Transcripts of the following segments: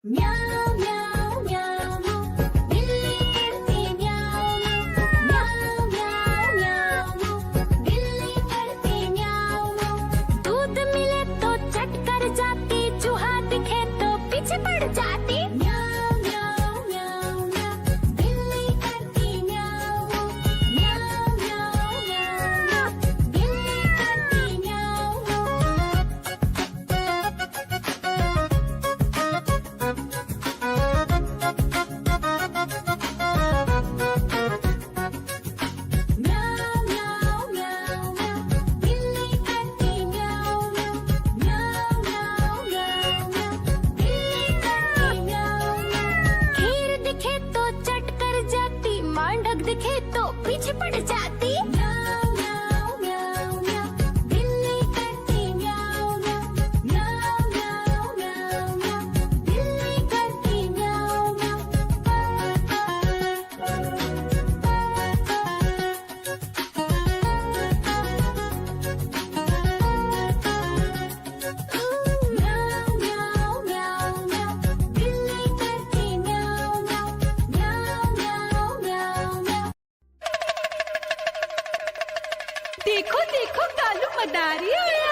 म्याऊं म्याऊं म्याऊं बिल्ली करती म्याऊं म्याऊं म्याऊं म्याऊं बिल्ली करती म्याऊं। दूध मिले तो चट कर जाती, चूहा दिखे तो पीछे पड़ जाती। म्याऊं म्याऊं म्याऊं म्याऊं बिल्ली करती म्याऊं म्याऊं म्याऊं म्याऊं बिल्ली करती म्याऊं। म्याऊं म्याऊं म्याऊं म्याऊं बिल्ली करती म्याऊं म्याऊं म्याऊं म्याऊं म्याऊं बिल्ली करती म्याऊं। खीर दिखे तो चट कर जाती, मांडक दिखे तो पीछे पड़ जाती। म्याऊं म्याऊं म्याऊं म्याऊं बिल्ली करती म्याऊं म्याऊं म्याऊं म्याऊं म्याऊं बिल्ली करती म्याऊं म्याऊं। म्याऊं म्याऊं म्याऊं म्याऊं बिल्ली करती म्याऊं म्याऊं म्याऊं म्याऊं म्याऊं म्याऊं। देखो देखो कालू मदारी आया।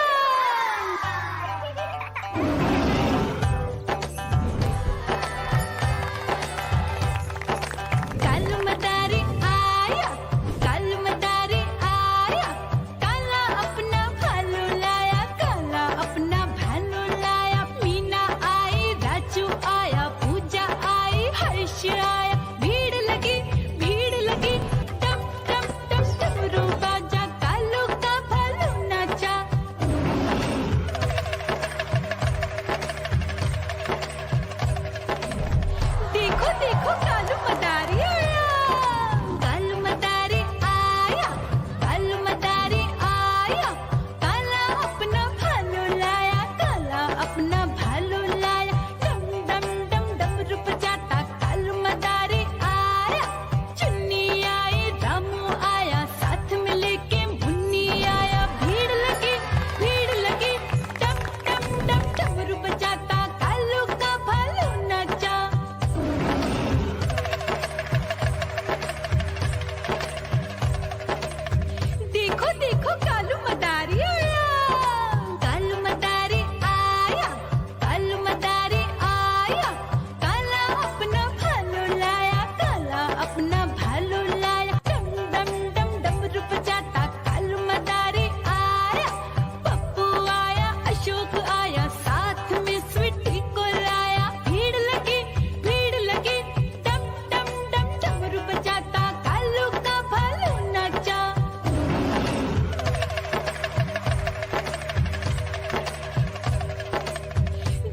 कालू मदारी आया, कालू मदारी आया। काला अपना भालू लाया, काला अपना भालू लाया। मीना आई, राजू आया, पूजा आई, हर्ष आया। भीड़ लगी टम टम टम डमरू बाजा, कालू का भालू नाचा। देखो देखो कालू मदारी आया, कालू मदारी आया, कालू मदारी आया। काला अपना भालू लाया, काला अपना भालू लाया। डम डम डम डमरू बजाता कालू मदारी आया। चुन्नी आई, रामू आया, साथ में लेके मुन्नी आया। भीड़ लगी टम टम टम डमरू बजाता कालू का भालू नाचा। देखो देखो कालू मदारी आया, कालू मदारी आया, कालू मदारी आया। काला अपना भालू लाया, काला अपना भालू लाया। डम डम डम डमरू बजाता कालू मदारी आया। पप्पू आया, अशोक आया, साथ में स्वीटी को लाया। भीड़ लगी टम टम टम डमरू बजाता कालू का भालू नाचा।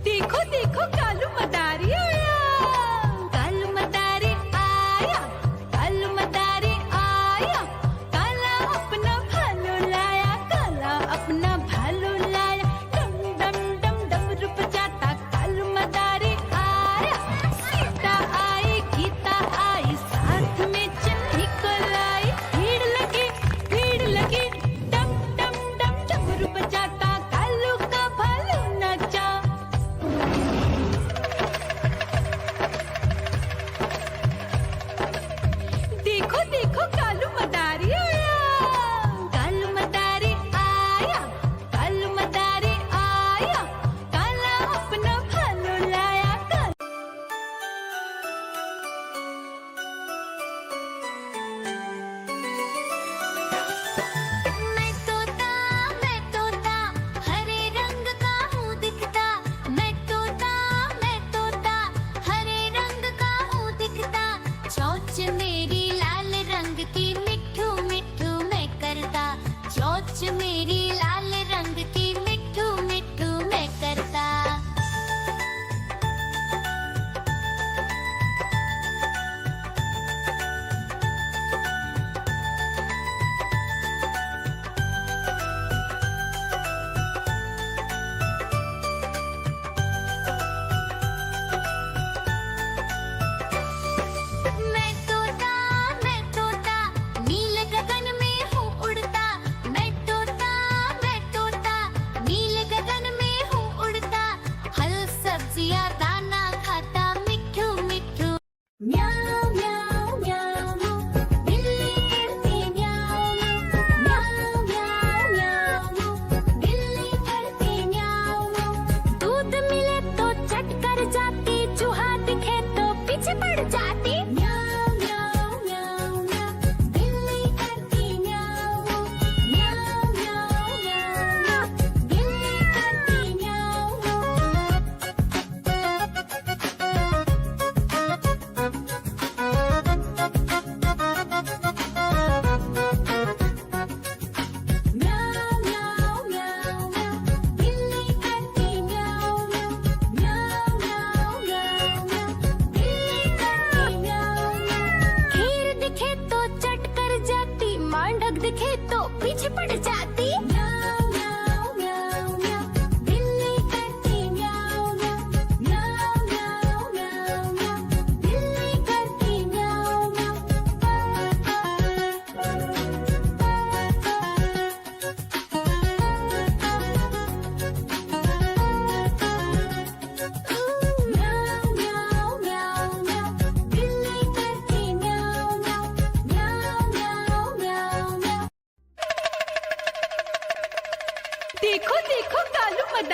देखो देखो कालू मदारी आया, कालू मदारी आया, कालू मदारी आया। काला अपना भालू लाया, काला अपना भालू लाया। डम डम डम डमरू बजाता कालू मदारी आया। सीता आई, गीता आई, साथ में चन्नी को लाई। भीड़ लगी टम टम टम डमरू बजाता कालू का भालू नाचा।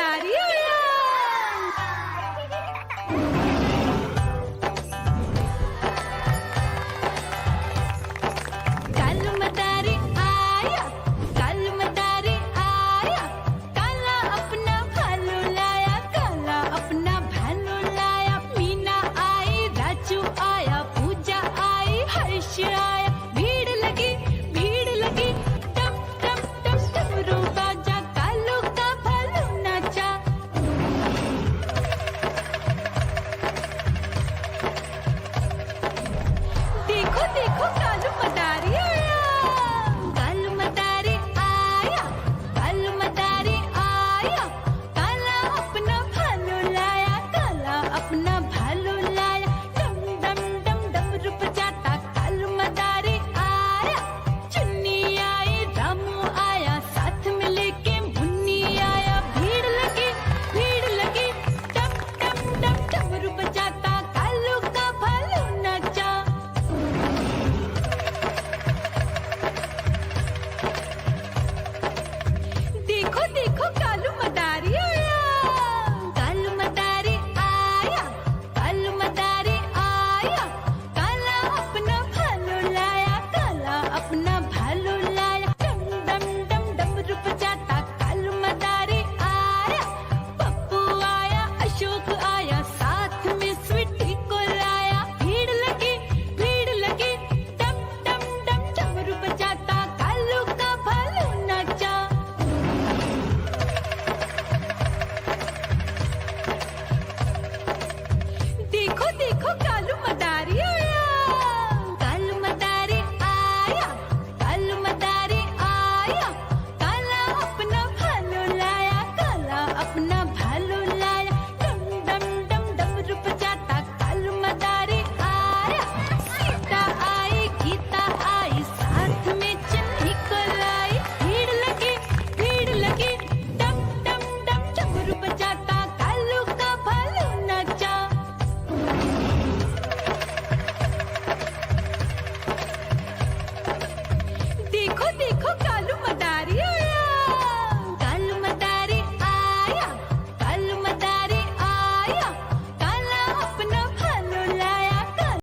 मदारी आया